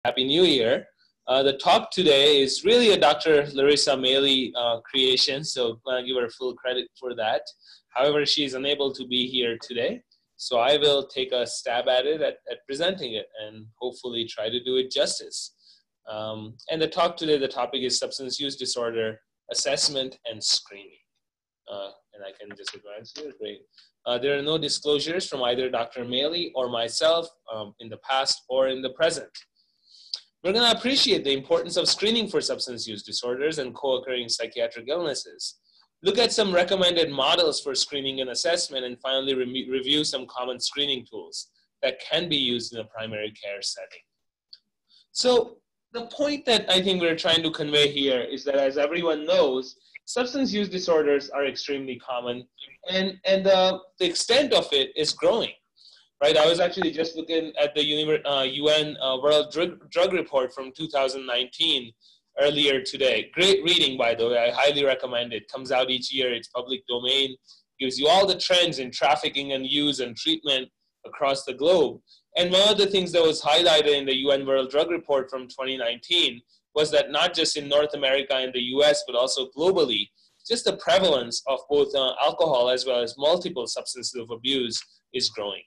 Happy New Year. The talk today is really a Dr. Larissa Maley creation, so I'm going to give her full credit for that. However, she is unable to be here today, so I will take a stab at it, at presenting it, and hopefully try to do it justice. And the talk today, the topic is substance use disorder assessment and screening. And I can just advance here, great. There are no disclosures from either Dr. Maley or myself in the past or in the present. We're going to appreciate the importance of screening for substance use disorders and co-occurring psychiatric illnesses. Look at some recommended models for screening and assessment, and finally review some common screening tools that can be used in a primary care setting. So the point that I think we're trying to convey here is that, as everyone knows, substance use disorders are extremely common, and the extent of it is growing. Right, I was actually just looking at the UN World Drug Report from 2019 earlier today. Great reading, by the way. I highly recommend it. Comes out each year. It's public domain. Gives you all the trends in trafficking and use and treatment across the globe. And one of the things that was highlighted in the UN World Drug Report from 2019 was that not just in North America and the US, but also globally, just the prevalence of both alcohol as well as multiple substances of abuse is growing.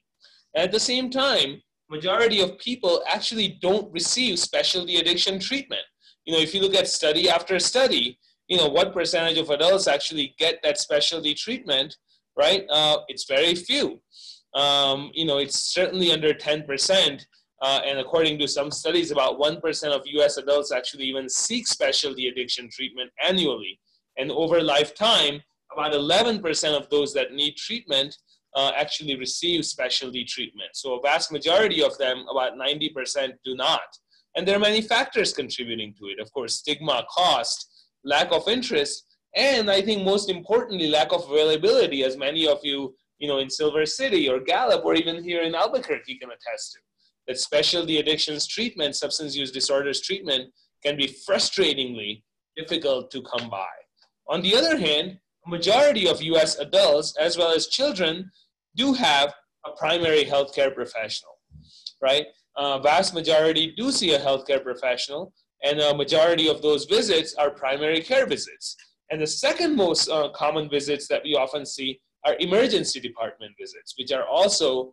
At the same time, majority of people actually don't receive specialty addiction treatment. You know, if you look at study after study, you know, what percentage of adults actually get that specialty treatment, right? It's very few. You know, it's certainly under 10%. And according to some studies, about 1% of US adults actually even seek specialty addiction treatment annually. And over lifetime, about 11% of those that need treatment actually receive specialty treatment. So a vast majority of them, about 90%, do not. And there are many factors contributing to it. Of course, stigma, cost, lack of interest, and I think most importantly, lack of availability, as many of you, in Silver City or Gallup or even here in Albuquerque can attest to. That specialty addictions treatment, substance use disorders treatment, can be frustratingly difficult to come by. On the other hand, a majority of US adults, as well as children, do have a primary healthcare professional, right? Vast majority do see a healthcare professional, and a majority of those visits are primary care visits. And the second most common visits that we often see are emergency department visits, which are also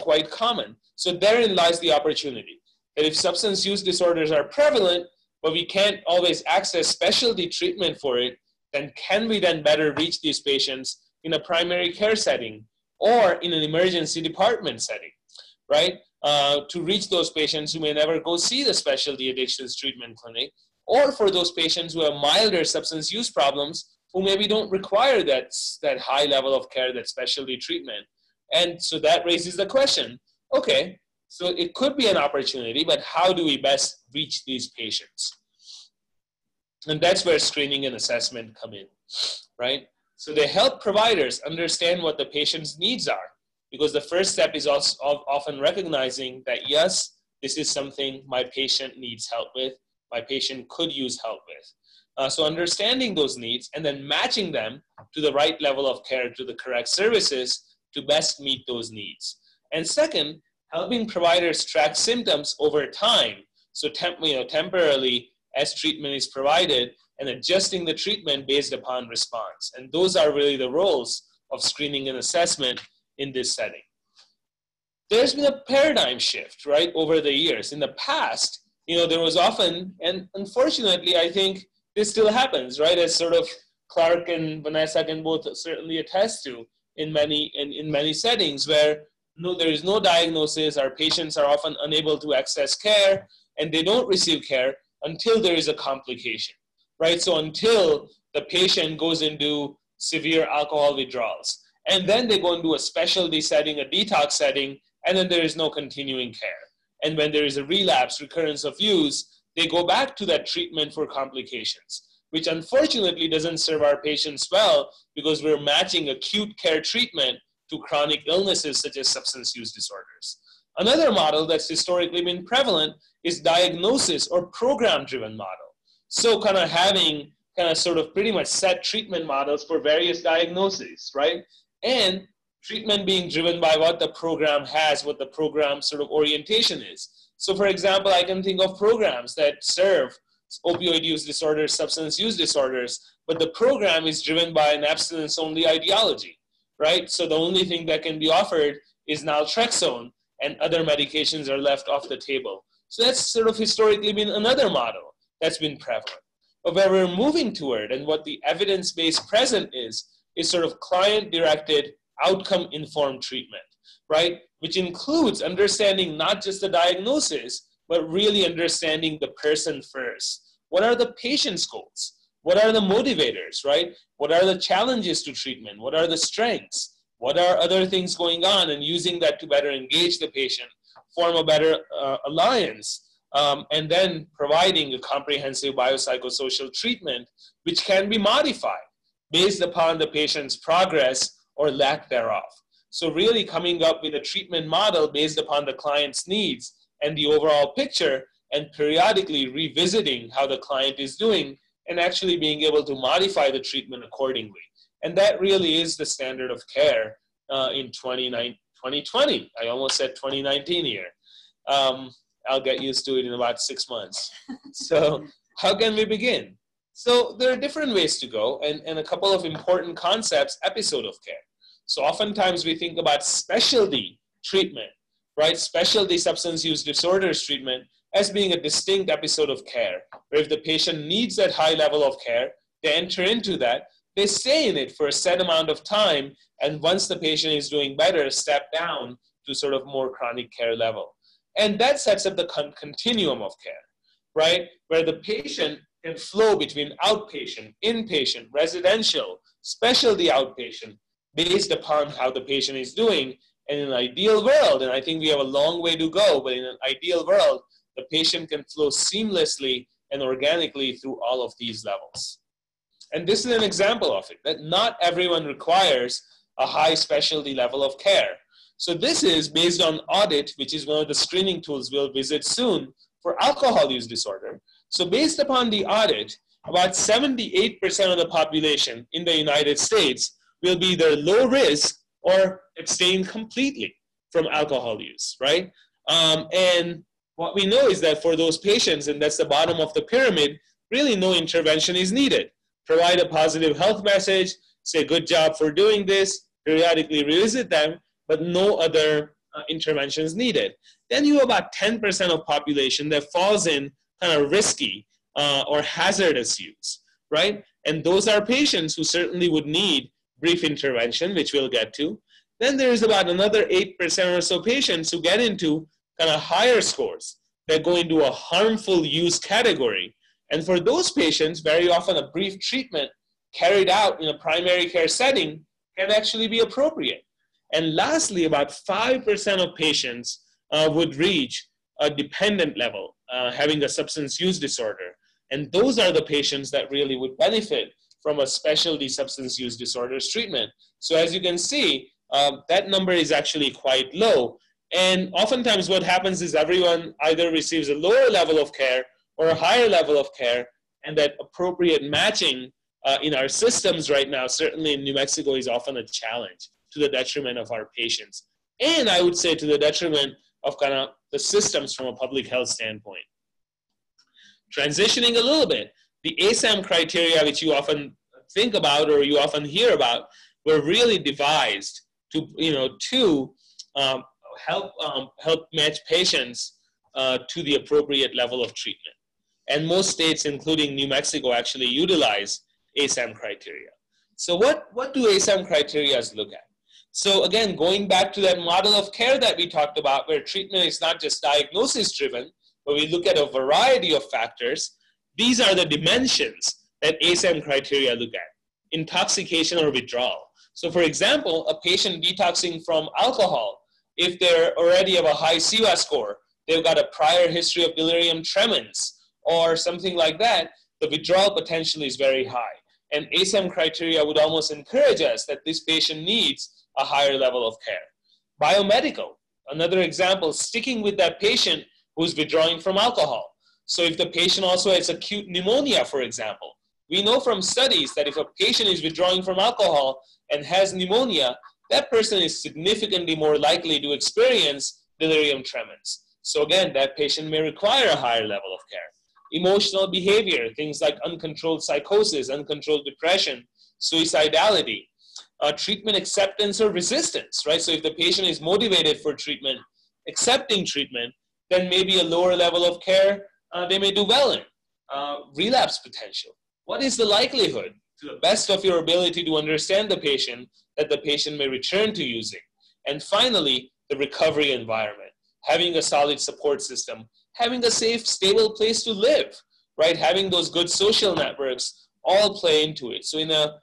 quite common. So therein lies the opportunity, that if substance use disorders are prevalent, but we can't always access specialty treatment for it, then can we then better reach these patients in a primary care setting or in an emergency department setting, right? To reach those patients who may never go see the specialty addictions treatment clinic, or for those patients who have milder substance use problems who maybe don't require that high level of care, that specialty treatment. And so that raises the question, okay, so it could be an opportunity, but how do we best reach these patients? And that's where screening and assessment come in, right? So they help providers understand what the patient's needs are, because the first step is also often recognizing that, yes, this is something my patient needs help with, my patient could use help with. So understanding those needs and then matching them to the right level of care, to the correct services to best meet those needs. And second, helping providers track symptoms over time. So temporarily as treatment is provided, and adjusting the treatment based upon response. And those are really the roles of screening and assessment in this setting. There's been a paradigm shift, right, over the years. In the past, there was often, and unfortunately, I think this still happens, right, as sort of Clark and Vanessa can both certainly attest to in many settings where there is no diagnosis, our patients are often unable to access care, and they don't receive care until there is a complication. Right, so until the patient goes into severe alcohol withdrawals, and then they go into a specialty setting, a detox setting, and then there is no continuing care. And when there is a relapse, recurrence of use, they go back to that treatment for complications, which unfortunately doesn't serve our patients well because we're matching acute care treatment to chronic illnesses such as substance use disorders. Another model that's historically been prevalent is diagnosis or program-driven model. So having sort of pretty much set treatment models for various diagnoses, right? And treatment being driven by what the program has, what the program sort of orientation is. So for example, I can think of programs that serve opioid use disorders, substance use disorders, but the program is driven by an abstinence-only ideology, right? So the only thing that can be offered is naltrexone, and other medications are left off the table. So that's sort of historically been another model that's been prevalent. But where we're moving toward, and what the evidence-based present is sort of client-directed, outcome-informed treatment, right? Which includes understanding not just the diagnosis, but really understanding the person first. What are the patient's goals? What are the motivators, right? What are the challenges to treatment? What are the strengths? What are other things going on? And using that to better engage the patient, form a better alliance, and then providing a comprehensive biopsychosocial treatment, which can be modified based upon the patient's progress or lack thereof. So really coming up with a treatment model based upon the client's needs and the overall picture, and periodically revisiting how the client is doing and actually being able to modify the treatment accordingly. And that really is the standard of care in 2020. I almost said 2019 here. I'll get used to it in about 6 months. So how can we begin? So there are different ways to go, and a couple of important concepts, episode of care. So oftentimes we think about specialty treatment, right? Specialty substance use disorders treatment as being a distinct episode of care, where if the patient needs that high level of care, they enter into that, they stay in it for a set amount of time, and once the patient is doing better, step down to sort of more chronic care level. And that sets up the continuum of care, right? Where the patient can flow between outpatient, inpatient, residential, specialty outpatient, based upon how the patient is doing. And in an ideal world, and I think we have a long way to go, but in an ideal world, the patient can flow seamlessly and organically through all of these levels. And this is an example of it, that not everyone requires a high specialty level of care. So this is based on AUDIT, which is one of the screening tools we'll visit soon for alcohol use disorder. So based upon the AUDIT, about 78% of the population in the United States will be either low risk or abstain completely from alcohol use, right? And what we know is that for those patients, and that's the bottom of the pyramid, really no intervention is needed. Provide a positive health message, say good job for doing this, periodically revisit them, but no other interventions needed. Then you have about 10% of population that falls in kind of risky or hazardous use, right? And those are patients who certainly would need brief intervention, which we'll get to. Then there's about another 8% or so patients who get into kind of higher scores that go into a harmful use category. And for those patients, very often a brief treatment carried out in a primary care setting can actually be appropriate. And lastly, about 5% of patients would reach a dependent level, having a substance use disorder. And those are the patients that really would benefit from a specialty substance use disorders treatment. So as you can see, that number is actually quite low. And oftentimes what happens is everyone either receives a lower level of care or a higher level of care, and that appropriate matching in our systems right now, certainly in New Mexico, is often a challenge to the detriment of our patients. And I would say to the detriment of kind of the systems from a public health standpoint. Transitioning a little bit, the ASAM criteria, which you often think about or you often hear about, were really devised to, help match patients to the appropriate level of treatment. And most states, including New Mexico, actually utilize ASAM criteria. So what do ASAM criteria look at? So again, going back to that model of care that we talked about, where treatment is not just diagnosis driven, but we look at a variety of factors, these are the dimensions that ASAM criteria look at: intoxication or withdrawal. So for example, a patient detoxing from alcohol, if they're already have a high CWAS score, they've got a prior history of delirium tremens or something like that, the withdrawal potential is very high. And ASAM criteria would almost encourage us that this patient needs a higher level of care. Biomedical, another example, sticking with that patient who's withdrawing from alcohol. So if the patient also has acute pneumonia, for example, we know from studies that if a patient is withdrawing from alcohol and has pneumonia, that person is significantly more likely to experience delirium tremens. So again, that patient may require a higher level of care. Emotional behavior, things like uncontrolled psychosis, uncontrolled depression, suicidality, treatment acceptance or resistance, right? So if the patient is motivated for treatment, accepting treatment, then maybe a lower level of care they may do well in. Relapse potential. What is the likelihood, to the best of your ability to understand the patient, that the patient may return to using? And finally, the recovery environment. Having a solid support system, having a safe, stable place to live, right? Having those good social networks all play into it. So in a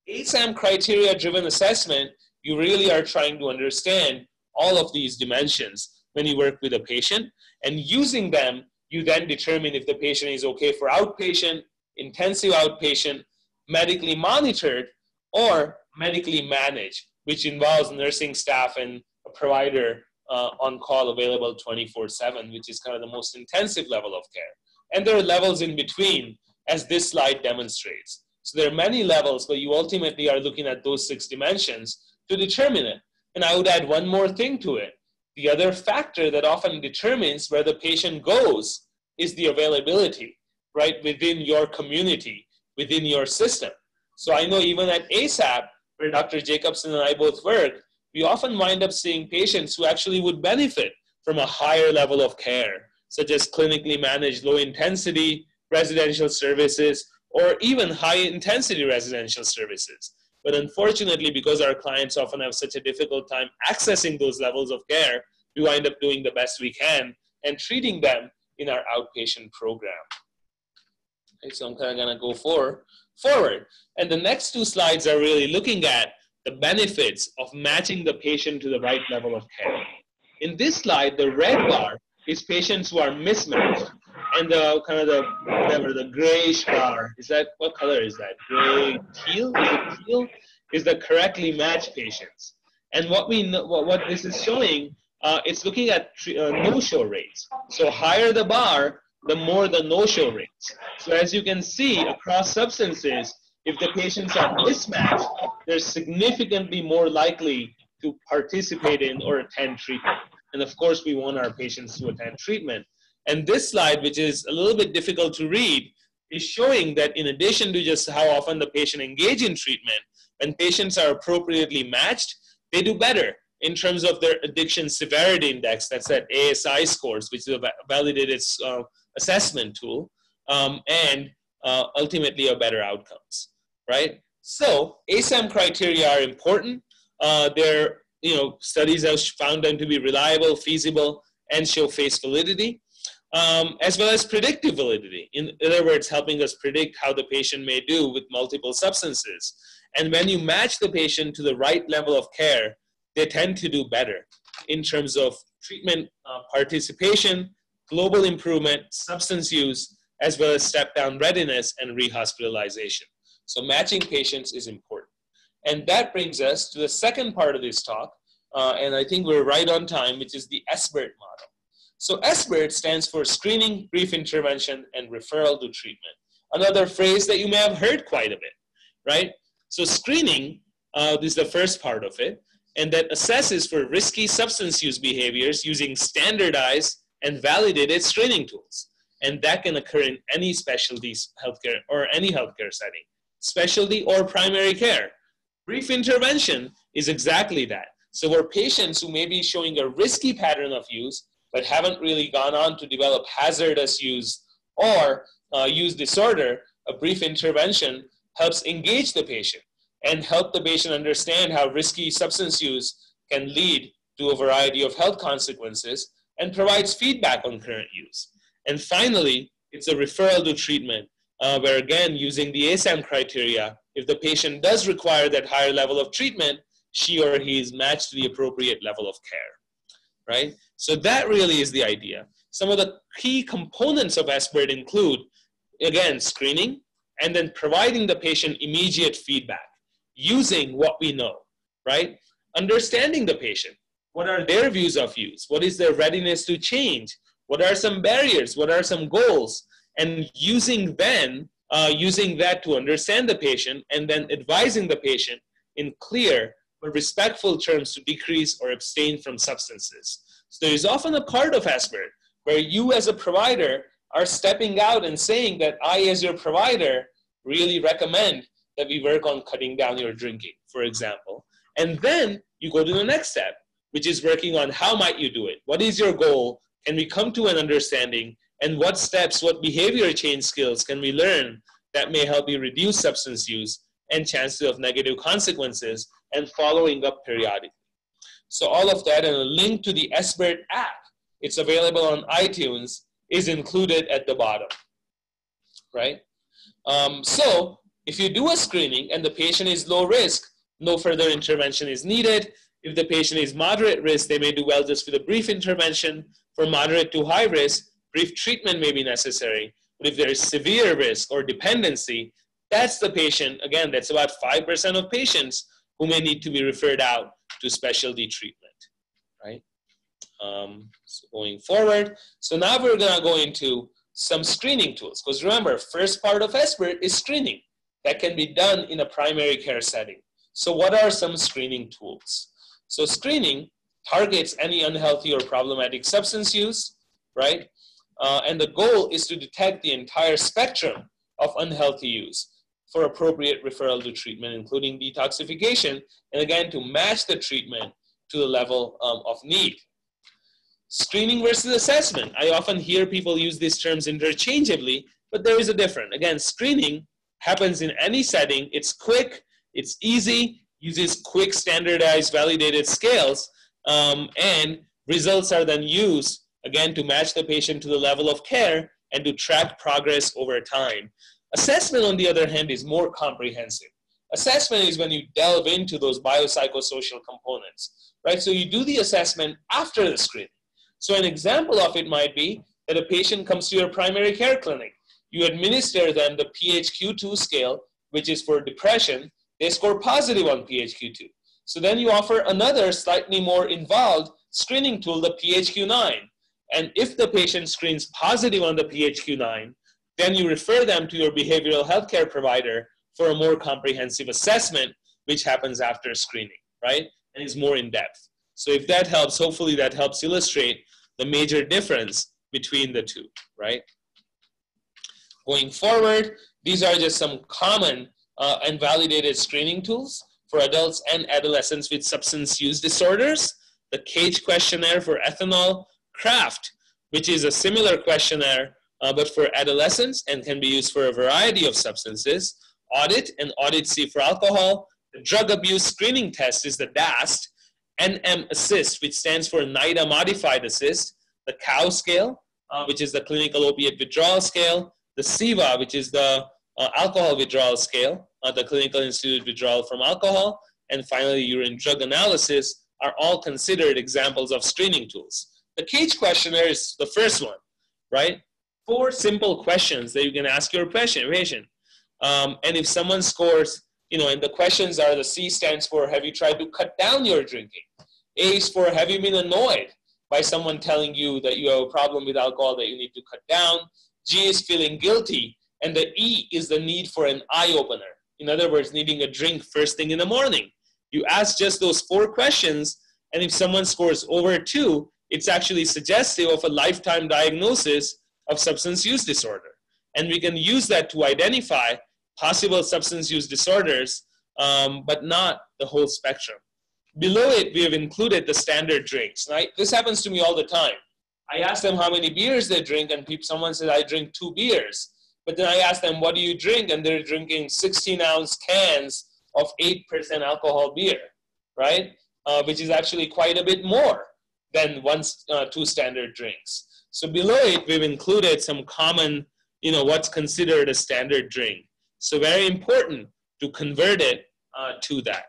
ASAM criteria-driven assessment, you really are trying to understand all of these dimensions when you work with a patient, and using them, you then determine if the patient is okay for outpatient, intensive outpatient, medically monitored, or medically managed, which involves nursing staff and a provider on call available 24/7, which is kind of the most intensive level of care. And there are levels in between, as this slide demonstrates. So there are many levels, but you ultimately are looking at those 6 dimensions to determine it. And I would add one more thing to it. The other factor that often determines where the patient goes is the availability, right, within your community, within your system. So I know even at ASAP, where Dr. Jacobson and I both work, we often wind up seeing patients who actually would benefit from a higher level of care, such as clinically managed low-intensity residential services, or even high-intensity residential services. But unfortunately, because our clients often have such a difficult time accessing those levels of care, we wind up doing the best we can and treating them in our outpatient program. Okay, so I'm kind of going to go forward. And the next 2 slides are really looking at the benefits of matching the patient to the right level of care. In this slide, the red bar is patients who are mismatched, and the kind of the grayish bar, what color is that? Gray, teal? Is it teal? Is the correctly matched patients. And what we know, what this is showing, it's looking at no-show rates. So higher the bar, the more the no-show rates. So as you can see, across substances, if the patients are mismatched, they're significantly more likely to participate in or attend treatment. And of course, we want our patients to attend treatment. And this slide, which is a little bit difficult to read, is showing that in addition to just how often the patient engages in treatment, when patients are appropriately matched, they do better in terms of their addiction severity index. That's that ASI scores, which is a validated assessment tool, and ultimately a better outcomes, right? So ASAM criteria are important. Studies have found them to be reliable, feasible, and show face validity, as well as predictive validity. In other words, helping us predict how the patient may do with multiple substances. And when you match the patient to the right level of care, they tend to do better in terms of treatment participation, global improvement, substance use, as well as step-down readiness and rehospitalization. So matching patients is important. And that brings us to the second part of this talk, and I think we're right on time, which is the SBIRT model. So SBIRT stands for Screening, Brief Intervention, and Referral to Treatment. Another phrase that you may have heard quite a bit, right? So screening is the first part of it, and that assesses for risky substance use behaviors using standardized and validated screening tools. And that can occur in any specialties healthcare or any healthcare setting, specialty or primary care. Brief intervention is exactly that. So for patients who may be showing a risky pattern of use, but haven't really gone on to develop hazardous use or use disorder, a brief intervention helps engage the patient and help the patient understand how risky substance use can lead to a variety of health consequences and provides feedback on current use. And finally, it's a referral to treatment, where again, using the ASAM criteria, if the patient does require that higher level of treatment, she or he is matched to the appropriate level of care, right? So that really is the idea. Some of the key components of SBIRT include, again, screening, and then providing the patient immediate feedback using what we know, right? Understanding the patient. What are their views of use? What is their readiness to change? What are some barriers? What are some goals? And using that to understand the patient and then advising the patient in clear but respectful terms to decrease or abstain from substances. So there is often a part of ASBIRT where you as a provider are stepping out and saying that I as your provider really recommend that we work on cutting down your drinking, for example. And then you go to the next step, which is working on how might you do it? What is your goal? Can we come to an understanding? And what steps, what behavior change skills can we learn that may help you reduce substance use and chances of negative consequences, and following up periodically. So all of that and a link to the ASBIRT app, it's available on iTunes, is included at the bottom, right? So if you do a screening and the patient is low risk, no further intervention is needed. If the patient is moderate risk, they may do well just with a brief intervention. For moderate to high risk, brief treatment may be necessary. But if there is severe risk or dependency, that's the patient, again, that's about 5% of patients who may need to be referred out to specialty treatment, right? So going forward, so now we're gonna go into some screening tools, because remember, first part of ASBIRT is screening that can be done in a primary care setting. So what are some screening tools? So screening targets any unhealthy or problematic substance use, right? And the goal is to detect the entire spectrum of unhealthy use for appropriate referral to treatment, including detoxification, and again, to match the treatment to the level of need. Screening versus assessment. I often hear people use these terms interchangeably, but there is a difference. Again, screening happens in any setting. It's quick, it's easy, uses quick, standardized, validated scales, and results are then used, again, to match the patient to the level of care and to track progress over time. Assessment, on the other hand, is more comprehensive. Assessment is when you delve into those biopsychosocial components, right? So you do the assessment after the screening. So an example of it might be that a patient comes to your primary care clinic. You administer them the PHQ-2 scale, which is for depression. They score positive on PHQ-2. So then you offer another slightly more involved screening tool, the PHQ-9. And if the patient screens positive on the PHQ-9, then you refer them to your behavioral healthcare provider for a more comprehensive assessment, which happens after screening, right? And is more in depth. So if that helps, hopefully that helps illustrate the major difference between the two, right? Going forward, these are just some common and validated screening tools for adults and adolescents with substance use disorders. The CAGE questionnaire for ethanol, CRAFT, which is a similar questionnaire but for adolescents and can be used for a variety of substances. AUDIT and AUDIT-C for alcohol. The drug abuse screening test is the DAST. NM-ASSIST, which stands for NIDA Modified Assist. The COW scale, which is the clinical opiate withdrawal scale. The CIVA, which is the alcohol withdrawal scale, the clinical instituted withdrawal from alcohol. And finally, urine drug analysis are all considered examples of screening tools. The CAGE questionnaire is the first one, right? 4 simple questions that you can ask your patient. And if someone scores, and the questions are, the C stands for, have you tried to cut down your drinking? A is for, have you been annoyed by someone telling you that you have a problem with alcohol that you need to cut down? G is feeling guilty. And the E is the need for an eye opener. In other words, needing a drink first thing in the morning. You ask just those 4 questions, and if someone scores over 2, it's actually suggestive of a lifetime diagnosis of substance use disorder. And we can use that to identify possible substance use disorders, but not the whole spectrum. Below it, we have included the standard drinks. Right? This happens to me all the time. I ask them how many beers they drink, and someone says, I drink 2 beers. But then I ask them, what do you drink? And they're drinking 16-ounce cans of 8% alcohol beer, right? Which is actually quite a bit more than 2 standard drinks. So below it, we've included some common, what's considered a standard drink. So very important to convert it to that.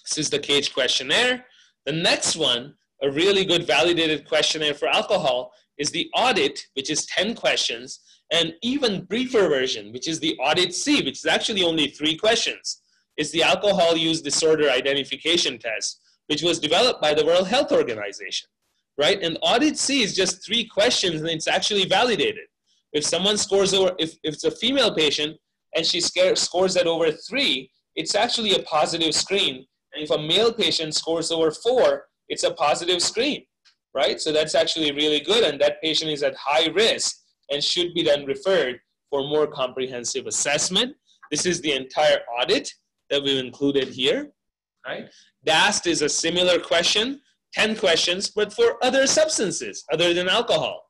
This is the CAGE questionnaire. The next one, a really good validated questionnaire for alcohol, is the AUDIT, which is 10 questions, and even briefer version, which is the AUDIT-C, which is actually only 3 questions. It's the Alcohol Use Disorder Identification Test, which was developed by the World Health Organization, right? And AUDIT-C is just 3 questions, and it's actually validated. If someone scores over, if it's a female patient, and she scores at over 3, it's actually a positive screen. And if a male patient scores over 4, it's a positive screen, right? So that's actually really good, and that patient is at high risk and should be then referred for more comprehensive assessment. This is the entire audit that we've included here, right? DAST is a similar question, 10 questions, but for other substances other than alcohol.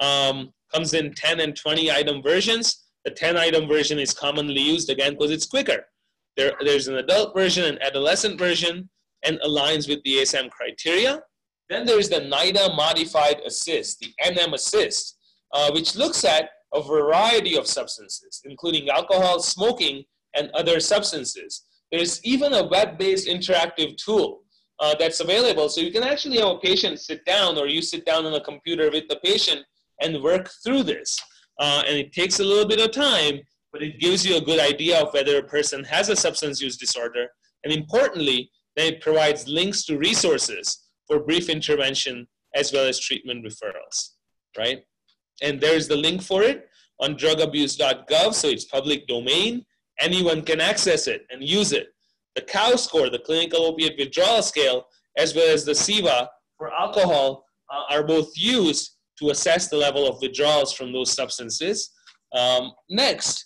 Comes in 10 and 20 item versions. The 10 item version is commonly used, again, because it's quicker. There's an adult version, an adolescent version, and aligns with the ASAM criteria. Then there's the NIDA modified assist, the NM assist, which looks at a variety of substances, including alcohol, smoking, and other substances. There's even a web-based interactive tool that's available. So you can actually have a patient sit down, or you sit down on a computer with the patient and work through this. And it takes a little bit of time, but it gives you a good idea of whether a person has a substance use disorder. And importantly, then it provides links to resources for brief intervention as well as treatment referrals, right? And there's the link for it on drugabuse.gov, so it's public domain. Anyone can access it and use it. The COW score, the clinical opiate withdrawal scale, as well as the CIVA for alcohol are both used to assess the level of withdrawals from those substances. Next,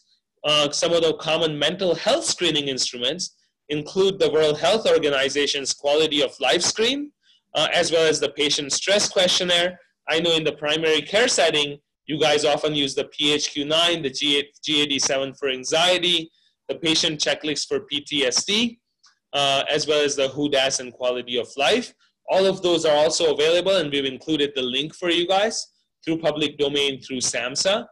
some of the common mental health screening instruments include the World Health Organization's quality of life screen, as well as the patient stress questionnaire. I know in the primary care setting, you guys often use the PHQ-9, the GAD-7 for anxiety, the patient checklist for PTSD, as well as the HUDAS and quality of life. All of those are also available, and we've included the link for you guys through public domain through SAMHSA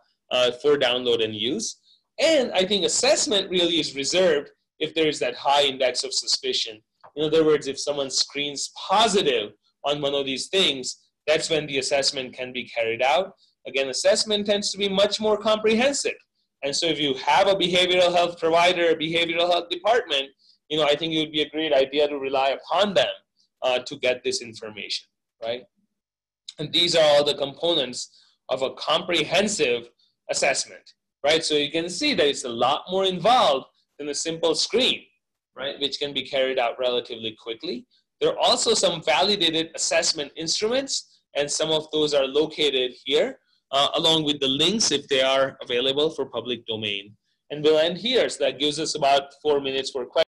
for download and use. And I think assessment really is reserved if there is that high index of suspicion. In other words, if someone screens positive on one of these things, that's when the assessment can be carried out. Again, assessment tends to be much more comprehensive. And so if you have a behavioral health provider, a behavioral health department, I think it would be a great idea to rely upon them to get this information, right? And these are all the components of a comprehensive assessment, right? So you can see that it's a lot more involved than a simple screen, right? Which can be carried out relatively quickly. There are also some validated assessment instruments, and some of those are located here, along with the links if they are available for public domain. And we'll end here, so that gives us about 4 minutes for questions.